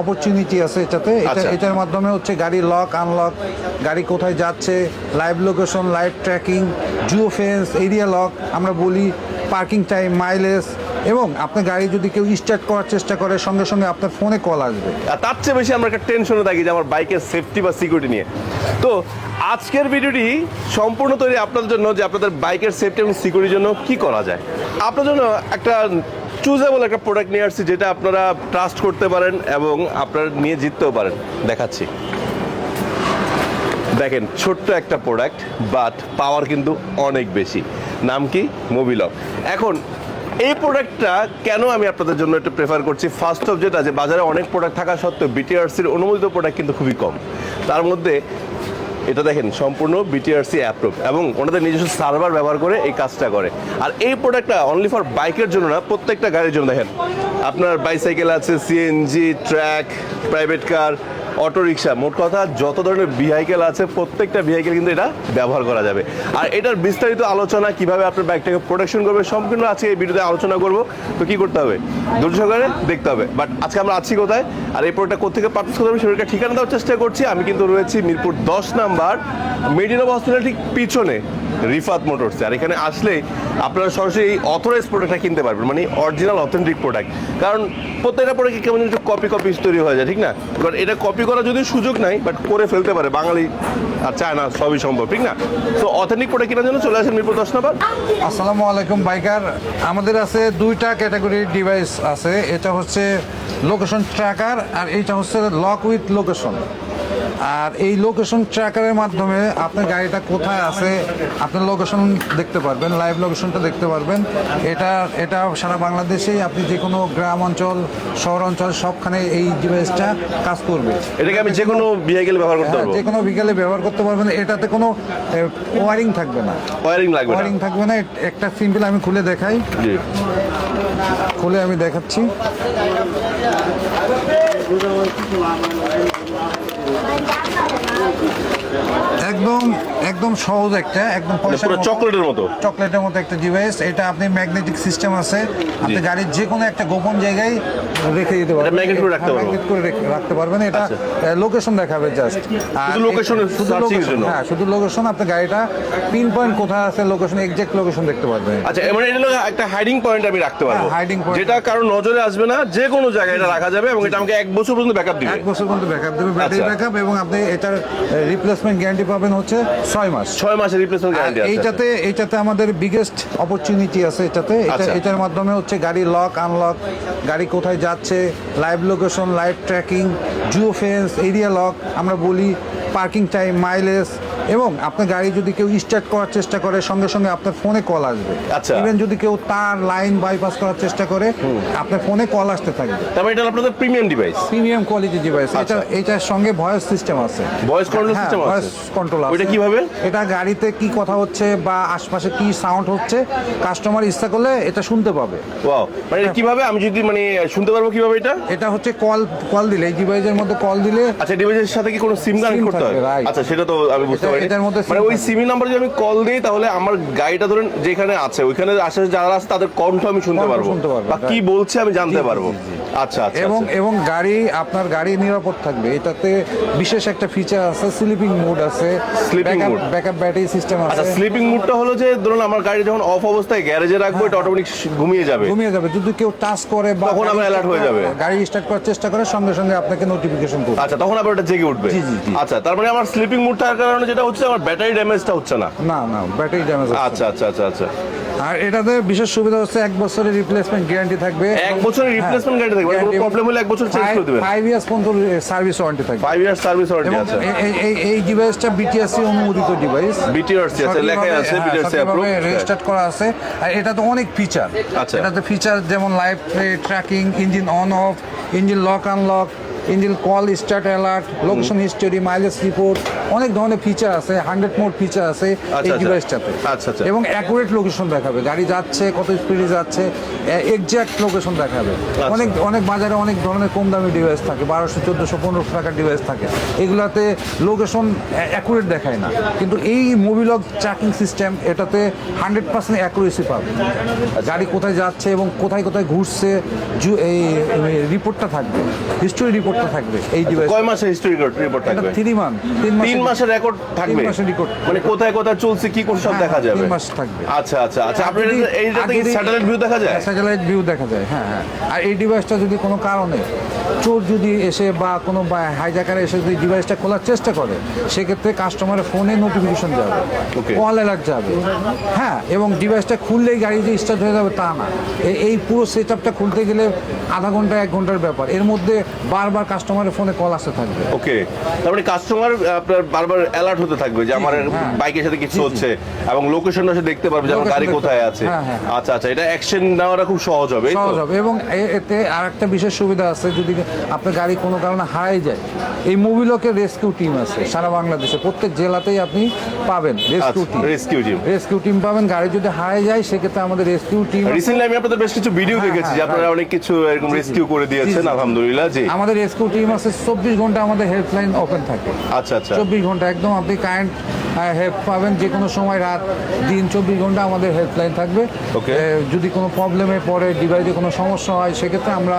Opportunity আছে এটাতে, এটার মাধ্যমে হচ্ছে গাড়ি লক আনলক, গাড়ি কোথায় যাচ্ছে, live location, live tracking, Jio fence, area lock আমরা বলি, পার্কিং টাইম, মাইলেজ, এবং আপনার গাড়ি যদি কেউ স্টার্ট করার চেষ্টা করে সঙ্গে সঙ্গে আপনার ফোনে কল আসবে। আর তার চেয়ে বেশি আমরা একটা টেনশনে থাকি যে আমার বাইকের সেফটি বা সিকিউরিটি নিয়ে। তো আজকের ভিডিওটি সম্পূর্ণ তৈরি আপনাদের জন্য যে আপনাদের বাইকের সেফটি এবং সিকিউরিটির জন্য কি করা যায়। আপনার জন্য একটা চুজেবল একটা প্রোডাক্ট নিয়ে আসছি যেটা আপনারা ট্রাস্ট করতে পারেন এবং আপনারা নিয়ে জিততেও পারেন। দেখাচ্ছি, দেখেন ছোট্ট একটা প্রোডাক্ট বাট পাওয়ার কিন্তু অনেক বেশি। নাম কি? মোবিলক। এখন এই প্রোডাক্টটা কেন আমি আপনাদের জন্য একটু প্রেফার করছি, ফার্স্ট অফ যেটা যে বাজারে অনেক প্রোডাক্ট থাকা সত্ত্বেও বিটিআরসির অনুমোদিত প্রোডাক্ট কিন্তু খুবই কম। তার মধ্যে এটা দেখেন সম্পূর্ণ বিটিআরসি অ্যাপ্রুভ এবং ওনাদের নিজস্ব সার্ভার ব্যবহার করে এই কাজটা করে। আর এই প্রোডাক্টটা অনলি ফর বাইকের জন্য না, প্রত্যেকটা গাড়ির জন্য। দেখেন আপনার বাইসাইকেল আছে, CNG, track, private car, auto rickshaw, মোট কথা যত ধরনের ভেহিকেল আছে প্রত্যেকটা ভেহিকেল কিন্তু এটা ব্যবহার করা যাবে। আর এটার বিস্তারিত আলোচনা কিভাবে আপনার বাইকটাকে প্রোটেকশন করবে সম্পূর্ণ আজকে এই ভিডিওতে আলোচনা করব। তো কি করতে হবে? ধৈর্য সহকারে দেখতে হবে। বাট আজকে আমরা আছি কোথায় আর এই প্রোডাক্টটা কোথেকে পারচেজ করতে হবে সেটা ঠিকানা দেওয়ার চেষ্টা করছি। আমি কিন্তু রয়েছি মিরপুর 10 নাম্বার মেডিনোভ হসপিটাল ঠিক পিছনে রিফাত মোটরসে। আর এখানে আসলেই আপনারা সরাসরি এই অথরাইজ প্রোডাক্টটা কিনতে পারবেন, মানে অরিজিনাল অথেন্টিক প্রোডাক্ট। কারণ প্রত্যেকটা প্রোডাক্ট কেমন একটু কপি তৈরি হয়ে যায়, ঠিক না? কারণ এটা কপি করার যদি সুযোগ নাই, বাট করে ফেলতে পারে বাঙালি আর চায় না, সবই সম্ভব, ঠিক না? তো অথেন্টিক প্রোডাক্ট কেনার জন্য চলে আসেন মিরপুর 10 নাম্বার। আসসালামু আলাইকুম বাইকার। আমাদের আছে দুইটা ক্যাটাগরির ডিভাইস আছে, এটা হচ্ছে লোকেশন ট্র্যাকার আর এইটা হচ্ছে লক উইথ লোকেশন। আর এই লোকেশন ট্র্যাকারের মাধ্যমে আপনার গাড়িটা কোথায় আছে আপনার লোকেশন দেখতে পারবেন, লাইভ লোকেশনটা দেখতে পারবেন। এটা সারা বাংলাদেশেই আপনি যে কোনো গ্রাম অঞ্চল, শহর অঞ্চল সবখানে এই ডিভাইসটা কাজ করবে। এটাকে আমি যে কোনো ভেহিকেলে ব্যবহার করতে পারবো? যে কোনো ভেহিকেলে ব্যবহার করতে পারবেন। এটাতে কোনো ওয়ারিং থাকবে না, ওয়ারিং থাকবে না। একটা সিম্পল আমি খুলে দেখাই, খুলে আমি দেখাচ্ছি। একদম সহজ একটা, একদম চকলেটের মতো একটা ডিভাইস। এটা আপনি ম্যাগনেটিক সিস্টেম আছে, আপনি গাড়ির যে কোনো একটা গোপন জায়গায় রেখে দিতে পারবেন, ম্যাগনেট করে রাখতে পারবেন। এটা লোকেশন দেখাবে জাস্ট, শুধু লোকেশন। আপনার গাড়িটা পিন পয়েন্ট কোথায় আছে, লোকেশন, এক্সাক্ট লোকেশন দেখতে পারবেন। আচ্ছা, মানে এটা একটা হাইডিং পয়েন্ট আমি রাখতে পারবো, হাইডিং পয়েন্ট যেটা কারো নজরে আসবে না, যে কোনো জায়গায় এটা রাখা যাবে এবং এটা আমাকে 1 বছর পর্যন্ত ব্যাকআপ দিবে। 1 বছর পর্যন্ত ব্যাকআপ দেবে, ব্যাটারি ব্যাকআপ। এবং আপনি এটার রিপ্লেসমেন্ট গ্যারান্টি পাবেন হচ্ছে 6 মাস। 6 মাসের রিপ্লেসমেন্ট গ্যারান্টি আছে। এইটাতে আমাদের বিগেস্ট অপরচুনিটি আছে এটাতে। এটার মাধ্যমে হচ্ছে গাড়ি লক আনলক, গাড়ি কোথায় যাচ্ছে, live location, live tracking, Jio fence, area lock আমরা বলি, পার্কিং টাইম, মাইলেজ, এবং আপনার গাড়ি যদি কেউ স্টার্ট করার চেষ্টা করে সঙ্গে সঙ্গে আপনার ফোনে কল আসবে। ইভেন যদি কেউ তার লাইন বাইপাস করার চেষ্টা করে আপনার ফোনে কল আসতে থাকবে। তারপরে এটা আপনাদের premium device, premium quality device. এটার সঙ্গে ভয়েস সিস্টেম আছে, ভয়েস কন্ট্রোল সিস্টেম আছে। ভয়েস কন্ট্রোল আছে। ওটা কিভাবে? এটা গাড়িতে কি কথা হচ্ছে বা আশপাশে কি সাউন্ড হচ্ছে কাস্টমার ইচ্ছা করলে এটা শুনতে পাবে। ওয়াও, মানে কিভাবে আমি যদি মানে শুনতে পারবো কিভাবে? এটা হচ্ছে কল দিলে, এই ডিভাইসের মধ্যে কল দিলে। আচ্ছা, ডিভাইসের সাথে কি কোনো সিম কানেক্ট করতে হয়? আচ্ছা, সেটা তো আমি বুঝতে পারি। এটার মধ্যে মানে ওই সিম নাম্বার যদি আমি কল দিই তাহলে আমার গাড়িটা ধরেন যেখানে আছে ওইখানে আশেপাশে যারা আছে তাদের কণ্ঠ আমি শুনতে পারবো বা কি বলছে আমি জানতে পারবো। আচ্ছা, এবং আপনার গাড়ি নিরাপদ থাকবে। এটাতে বিশেষ একটা ফিচার আছে, স্লিপিং মোড আছে, ব্যাকআপ ব্যাটারি সিস্টেম আছে। আচ্ছা, স্লিপিং মোডটা হলো যে ধরুন আমার গাড়ি যখন অফ অবস্থায় গ্যারেজে রাখবো এটা অটোমেটিক ঘুমিয়ে যাবে। যদি কেউ টাচ করে বা তখন আবার অ্যালার্ট হয়ে যাবে, গাড়ি স্টার্ট করার চেষ্টা করে সঙ্গে সঙ্গে আপনাকে নোটিফিকেশন করবে। আচ্ছা, তখন আবার এটা জেগে উঠবে। আচ্ছা, তার মানে আমার স্লিপিং মোড থাকার কারণে যেটা হচ্ছে আমার ব্যাটারি ড্যামেজটা হচ্ছে না। Battery damage. আচ্ছা। আর এটাতে বিশেষ সুবিধা হচ্ছে 1 বছরের রিপ্লেসমেন্ট গ্যারান্টি থাকবে। 1 বছরের রিপ্লেসমেন্ট গ্যারান্টি থাকবে, কোনো প্রবলেম হলে 1 বছর চেঞ্জ করে দিবেন। 5 ইয়ার্স পর্যন্ত সার্ভিস ওয়ারেন্টি থাকবে। 5 ইয়ার্স সার্ভিস ওয়ারেন্টি আছে। এই ডিভাইসটা বিটিআরসি অনুমোদিত ডিভাইস। বিটিআরসি আছে, লেখাই আছে বিটিআরসি অ্যাপ্রুভ, রেজিস্টার্ড করা আছে। আর এটাতে অনেক ফিচার। এটাতে ফিচার যেমন live tracking, engine on of, engine lock unlock, engine call start alert, location history, mileage report, অনেক ধরনের ফিচার আছে, 100 মোড ফিচার আছে এই ডিভাইসটাতে। আচ্ছা আচ্ছা। এবং অ্যাকুরেট লোকেশন দেখাবে, গাড়ি যাচ্ছে কত স্পিডে যাচ্ছে, এক্সাক্ট লোকেশন দেখাবে। অনেক অনেক বাজারে অনেক ধরনের কম দামি ডিভাইস থাকে, 1200, 1400, 1500 টাকার ডিভাইস থাকে, এগুলাতে লোকেশন অ্যাকুরেট দেখায় না। কিন্তু এই মোবিলগ ট্র্যাকিং সিস্টেম এটাতে 100% অ্যাকুরেসি পাবে। গাড়ি কোথায় যাচ্ছে এবং কোথায় কোথায় ঘুরছে এই রিপোর্টটা থাকবে, হিস্টোরি রিপোর্টটা থাকবে এই ডিভাইস। কয় মাসের হিস্টোরি রিপোর্ট এটা থাকবে? 3 মান্থ, 3 মাসের রেকর্ড থাকবে। 3 মাসের রেকর্ড, মানে কোথায় কোথায় চলছে কি করছে সব হ্যাঁ, দেখা যাবে। 3 মাস থাকবে। আচ্ছা আচ্ছা আচ্ছা। আপনার এইটাতে কি স্যাটেলাইট ভিউ দেখা যায়? স্যাটেলাইট ভিউ দেখা যায়, হ্যাঁ হ্যাঁ। আর এই ডিভাইসটা যদি কোনো কারণে চোর যদি এসে বা কোনো হাইজ্যাকার এসে যদি ডিভাইসটা খোলার চেষ্টা করে, সেক্ষেত্রে কাস্টমারের ফোনে নোটিফিকেশন যাবে, Okay. কল অ্যালার্ট যাবে, হ্যাঁ। এবং ডিভাইসটা খুললেই গাড়ি যে স্টার্ট হয়ে যাবে তা না, এই পুরো সেট আপটা খুলতে গেলে আধা ঘন্টা 1 ঘন্টার ব্যাপার। এর মধ্যে বারবার কাস্টমারের ফোনে কল আসতে থাকবে। ওকে, তারপরে কাস্টমার আপনার বারবার অ্যালার্ট হতে থাকবে যে আমার হ্যাঁ। বাইকের সাথে কিছু জি, জি। হচ্ছে, এবং লোকেশনটা সে দেখতে পারবে যে আমার Location গাড়ি দেখতে কোথায় পারবে। আছে। হ্যাঁ, হ্যাঁ। আচ্ছা আচ্ছা, এটা অ্যাকশন নেওয়াটা খুব সহজ হবে, এই তো? সহজ হবে। এবং এতে আর একটা বিশেষ সুবিধা আছে, যদি আপনার গাড়ি কোনো কারণে হারাই যায়, এই মোবিলকের রেস্কিউ টিম আছে সারা বাংলাদেশে, প্রত্যেক জেলাতেই আপনি পাবেন rescue team. Rescue team, rescue team পাবেন। গাড়ি যদি হারাই যায় সেক্ষেত্রে আমাদের রেস্কিউ টিম। রিসেন্টলি আমি আপনাদের বেশ কিছু ভিডিও হ্যাঁ, দেখেছি যে হ্যাঁ, আপনারা অনেক কিছু এরকম রেস্কিউ করে দিয়েছেন, জি, জি। আলহামদুলিল্লাহ। জি, আমাদের রেস্কিউ টিম আছে, 24 ঘন্টা আমাদের হেল্পলাইন ওপেন থাকে। আচ্ছা আচ্ছা। 24 ঘন্টা একদম আপনি কারেন্ট হেল্প পাবেন, যে কোনো সময়, রাত দিন 24 ঘন্টা আমাদের হেল্পলাইন থাকবে। Okay. যদি কোনো প্রবলেমে পড়ে, ডিভাইসে কোনো সমস্যা হয়, সেক্ষেত্রে আমরা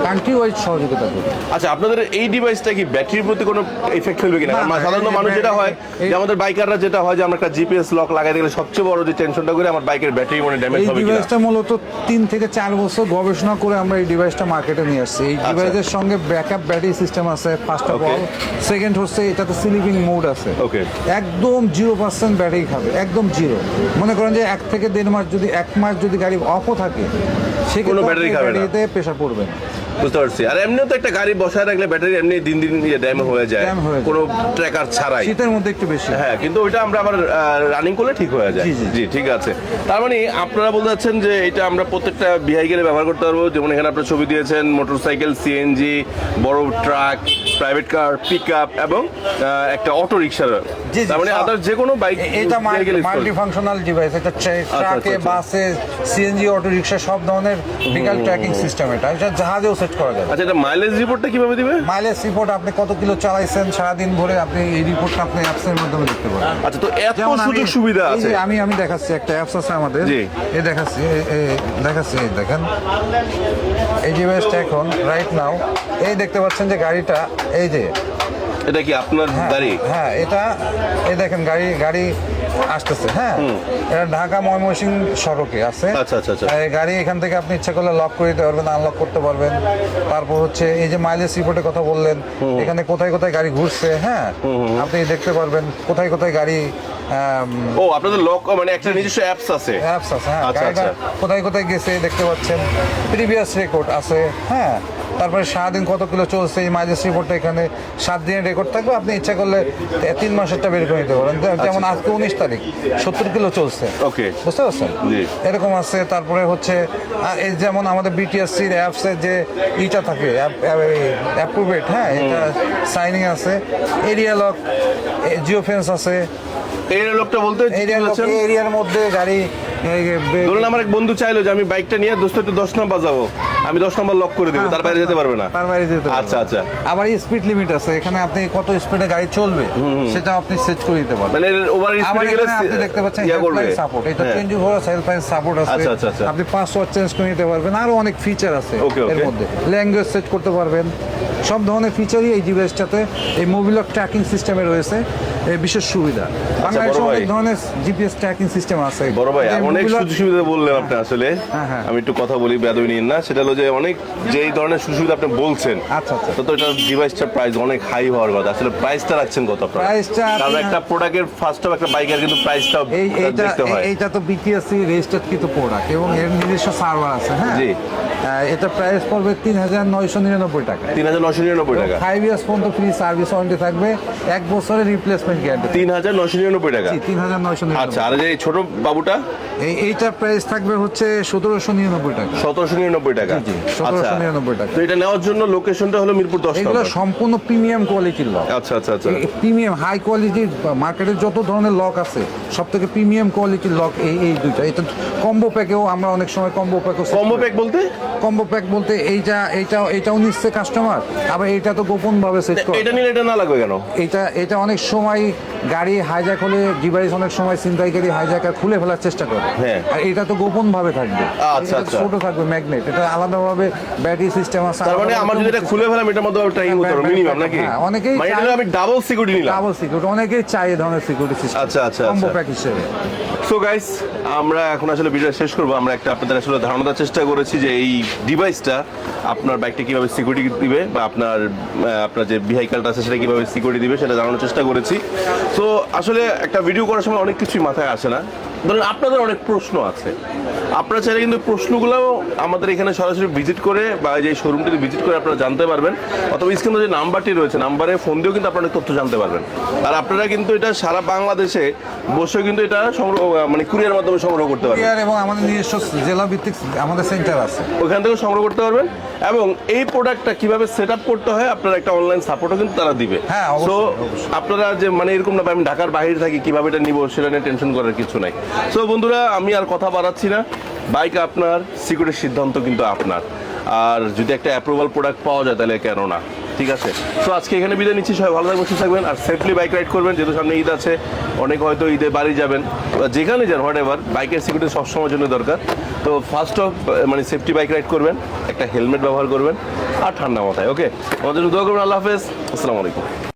কান্ট্রি ওয়াইজ সহযোগিতা করি। আচ্ছা, আপনাদের এই ডিভাইসটা কি ব্যাটারির প্রতি কোনো ইফেক্ট ফেলবে কিনা? না, কারণ না, সাধারণত এই- মানুষ যেটা হয় এই- যে আমাদের বাইকাররা যেটা হয় যে আমরা একটা জিপিএস লক লাগাইতে গেলে সবচেয়ে বড় যে টেনশনটা করে আমার বাইকের ব্যাটারি মনে ড্যামেজ এই হবে কিনা। ডিভাইসটা মূলত 3 থেকে 4 বছর গবেষণা করে আমরা এই ডিভাইসটা মার্কেটে নিয়ে আসছি। এই ডিভাইসের সঙ্গে ব্যাকআপ ব্যাটারি সিস্টেম আছে, first of Okay. All. Second হচ্ছে এটাতে স্লিপিং মোড আছে। Okay. একদম 0% ব্যাটারি খাবে, একদম জিরো। মনে করেন যে 1 থেকে 1.5 মাস যদি 1 মাস যদি গাড়ি অফও থাকে, কোনো battery খাবে না। ব্যাটারিতে প্রেশার পড়বে না। বুঝতে পারছি। আর এমনিও তো একটা গাড়ি বসায় রাখলে ব্যাটারি এমনি দিন দিন ড্যাম হয়ে যায়, Jam হয়ে যায়। কোনো ট্র্যাকার ছাড়াই। শীতের মধ্যে একটু বেশি। হ্যাঁ, কিন্তু ওইটা আমরা আবার রানিং করলে ঠিক হয়ে যায়। জি, জি। জি, ঠিক আছে। তার মানে আপনারা বলতে চাচ্ছেন যে এটা আমরা প্রত্যেকটা ভেহিকেলে ব্যবহার করতে পারবো, যেমন এখানে আপনার ছবি দিয়েছেন মোটরসাইকেল, সিএনজি, বড় ট্রাক, প্রাইভেট কার, পিকআপ এবং একটা অটো রিকশা। জি, তার মানে সব। আদার যে কোনো বাইক এটা মাল্টি ফাংশনাল ডিভাইস। এটা ট্রাকে, আচ্ছা। বাসে, সিএনজি, অটো রিকশা সব ধরনের ভেহিক্যাল ট্র্যাকিং সিস্টেম। এটা জাহাজেও সেট করা যাবে। আচ্ছা, এটা মাইলেজ রিপোর্টটা কিভাবে দিবে? মাইলেজ রিপোর্ট, আপনি কত কিলো চালাইছেন সারাদিন ভরে, আপনি এই রিপোর্টটা আপনি অ্যাপসের মাধ্যমে দেখতে পারেন। আচ্ছা, তো এত যেমন সুযোগ সুবিধা এই আছে। যে আমি দেখাচ্ছি, একটা অ্যাপস আছে আমাদের, জি। এই দেখাচ্ছি, দেখাচ্ছি, এই দেখেন এই ডিভাইসটা এখন রাইট নাও এই দেখতে পাচ্ছেন যে গাড়িটা, এই যে এটা কি আপনার গাড়ি? হ্যাঁ, এটা এই দেখেন গাড়ি আসতেছে। হ্যাঁ, এটা ঢাকা ময়মনসিংহ সড়কে আছে। আচ্ছা, আচ্ছা, আচ্ছা। এই গাড়ি এখান থেকে আপনি ইচ্ছা করলে লক করে দিতে পারবেন, আনলক করতে পারবেন। তারপর হচ্ছে এই যে মাইলেজ রিপোর্টের কথা বললেন, এখানে কোথায় কোথায় গাড়ি ঘুরছে, হ্যাঁ আপনি দেখতে পারবেন কোথায় কোথায় গাড়ি। ও, আপনাদের লক মানে একটা নিজস্ব অ্যাপস আছে। অ্যাপস আছে, হ্যাঁ। আচ্ছা, গাড়িটা আচ্ছা। কোথায় কোথায় গেছে দেখতে পাচ্ছেন, প্রিভিয়াস রেকর্ড আছে। হ্যাঁ, তারপরে সারাদিন কত কিলো চলছে, এই মাইলেজ রিপোর্টটা এখানে 7 দিনের রেকর্ড থাকবে। আপনি ইচ্ছা করলে 3 মাসেরটা বের করে নিতে পারেন। যেমন আজকে 19 তারিখ, 70 কিলো চলছে। ওকে, বুঝতে পারছেন? জি। এরকম আছে। তারপরে হচ্ছে এই যেমন আমাদের বিটিএসসির অ্যাপসের যে ইটা থাকে, অ্যাপ্রুভেড, হ্যাঁ, এটা সাইনিং আছে। এরিয়া লক, জিও ফেন্স আছে। এই লোকটা বলতে এরিয়া লক, এরিয়ার মধ্যে গাড়ি ধরুন আমার এক বন্ধু চাইলো যে আমি বাইকটা নিয়ে দোস্ত একটু 10 নম্বর যাবো, আমি 10 নম্বর লক করে দেবো, তার বাইরে যেতে পারবে না। তার বাইরে যেতে পারবে আচ্ছা, না। আচ্ছা। আবার স্পিড লিমিট আছে, এখানে আপনি কত স্পিডে গাড়ি চলবে সেটা আপনি সেট করে দিতে পারবেন। মানে ওভার আবার স্পিডে গেলে এখানে আপনি দেখতে পাচ্ছেন ইয়া করবে। Helpline support. এটা হ্যাঁ। 24 আওয়ার্স হেল্পলাইন সাপোর্ট আছে। আচ্ছা, আচ্ছা, আচ্ছা। আপনি পাসওয়ার্ড চেঞ্জ করে নিতে পারবেন, আরো অনেক ফিচার আছে ওকে, এর ওকে। মধ্যে। ল্যাঙ্গুয়েজ সেট করতে পারবেন, সব ধরনের ফিচারই এই ডিভাইসটাতে, এই মোবিলক ট্র্যাকিং সিস্টেমে রয়েছে। এই বিশেষ সুবিধা, বাংলাদেশে বড় ভাই। অনেক ধরনের জিপিএস ট্র্যাকিং সিস্টেম আছে। বড় ভাই, এই অনেক মোবিলক- সুযোগ সুবিধা বললেন আপনি আসলে। হ্যাঁ, হ্যাঁ। আমি একটু কথা বলি, বেদবি নিন না। সেটা হলো যে অনেক যেই ধরনের সুযোগ সুবিধা আপনি বলছেন, আচ্ছা, আচ্ছা। তো এটা ডিভাইসটার প্রাইস অনেক হাই হওয়ার কথা। আসলে প্রাইসটা রাখছেন কত আপনারা? প্রাইসটা কারণ একটা প্রোডাক্টের ফার্স্ট অফ একটা বাইকের কিন্তু প্রাইসটা দেখতে হয়। এইটা তো বিটিএসসি রেজিস্টার্ড কিন্তু প্রোডাক্ট এবং এর নিজস্ব সার্ভার আছে। হ্যাঁ, জি। এটা প্রাইস পড়বে 3,999 টাকা। 3,999 999 টাকা। 5 ইয়ার্স পর্যন্ত ফ্রি সার্ভিস ওয়ারেন্টি থাকবে, 1 বছরের রিপ্লেসমেন্ট গ্যারান্টি। 3999 টাকা। 3999। আচ্ছা, আর এই ছোট বাবুটা এইটা প্রাইস থাকবে হচ্ছে 1799 টাকা। 1799 টাকা। জি, আচ্ছা, 1799 টাকা। তো এটা নেওয়ার জন্য লোকেশনটা হলো মিরপুর 10 এগুলো নম্বর। সম্পূর্ণ প্রিমিয়াম কোয়ালিটির লক। আচ্ছা আচ্ছা আচ্ছা। প্রিমিয়াম হাই কোয়ালিটির মার্কেটের যত ধরনের লক আছে সব থেকে প্রিমিয়াম কোয়ালিটির লক এই দুইটা। এটা কম্বো প্যাকেও আমরা অনেক সময় কম্বো প্যাকও কম্বো প্যাক বলতে? কম্বো প্যাক বলতে এইটাও নিচ্ছে কাস্টমার, আবার এইটা তো গোপন ভাবে সেট করে। এটা নিলে এটা না লাগবে কেন? এটা অনেক সময় গাড়ি হাইজ্যাক হলে ডিভাইস অনেক সময় ছিনতাইকারী হাইজ্যাকার খুলে ফেলার চেষ্টা করে। হ্যাঁ। আর এটা তো গোপন ভাবে থাকবে। আচ্ছা, এটা আচ্ছা। ছোট থাকবে ম্যাগনেট, এটা আলাদাভাবে ব্যাটারি সিস্টেম আছে। তার মানে আমার যদি এটা খুলে ফেলাম এটার মধ্যে ট্রাইং করতে হবে মিনিমাম নাকি? হ্যাঁ, অনেকেই মানে এটা আমি ডাবল সিকিউরিটি নিলাম। ডাবল সিকিউরিটি অনেকেই চাই এই ধরনের সিকিউরিটি সিস্টেম। আচ্ছা, আচ্ছা, কম্বো আচ্ছা। প্যাক হিসেবে। সো গাইস, আমরা এখন আসলে ভিডিও শেষ করব। আমরা একটা আপনাদের আসলে ধারণা দেওয়ার চেষ্টা করেছি যে এই ডিভাইসটা আপনার বাইকটা কিভাবে সিকিউরিটি দিবে বা আপনার যে ভেহিকলটা আছে সেটা কিভাবে সিকিউরিটি দিবে সেটা জানানোর চেষ্টা করেছি। তো আসলে একটা ভিডিও করার সময় অনেক কিছুই মাথায় আসে না। ধরুন আপনাদের অনেক প্রশ্ন আছে, আপনারা চাইলে কিন্তু প্রশ্নগুলো আমাদের এখানে সরাসরি ভিজিট করে বা যে শোরুমটিতে ভিজিট করে আপনারা জানতে পারবেন, অথবা স্ক্রিনে যে নাম্বারটি রয়েছে নাম্বারে ফোন দিয়েও কিন্তু আপনারা তথ্য জানতে পারবেন। আর আপনারা কিন্তু এটা সারা বাংলাদেশে বসে কিন্তু এটা সংগ্রহ মানে কুরিয়ার মাধ্যমে সংগ্রহ করতে পারবেন। কুরিয়ার এবং আমাদের নিজস্ব জেলা ভিত্তিক আমাদের সেন্টার আছে, ওখান থেকে সংগ্রহ করতে পারবেন। এবং এই প্রোডাক্টটা কিভাবে সেট আপ করতে হয় আপনার একটা অনলাইন সাপোর্টও কিন্তু তারা দিবে। হ্যাঁ, সো অবশ্যই, অবশ্যই। আপনারা যে মানে এরকম না আমি ঢাকার বাইরে থাকি কিভাবে এটা নিব সেটা নিয়ে টেনশন করার কিছু নাই। সো বন্ধুরা, আমি আর কথা বাড়াচ্ছি না, বাইক আপনার, সিকিউরিটির সিদ্ধান্ত কিন্তু আপনার। আর যদি একটা অ্যাপ্রুভাল প্রোডাক্ট পাওয়া যায় তাহলে কেন না, ঠিক আছে? সো আজকে এখানে বিদায় নিচ্ছি, সবাই ভালো থাকবেন, সুস্থ থাকবেন আর সেফলি বাইক রাইড করবেন। যেহেতু সামনে ঈদ আছে, অনেক হয়তো ঈদে বাড়ি যাবেন বা যেখানে যান হোয়াট এভার, বাইকের সিকিউরিটি সবসময়ের জন্য দরকার। তো ফার্স্ট অফ মানে সেফটি বাইক রাইড করবেন, একটা হেলমেট ব্যবহার করবেন আর ঠান্ডা মাথায়। ওকে, আমাদের জন্য দোয়া করবেন। আল্লাহ হাফেজ, আসসালামু আলাইকুম।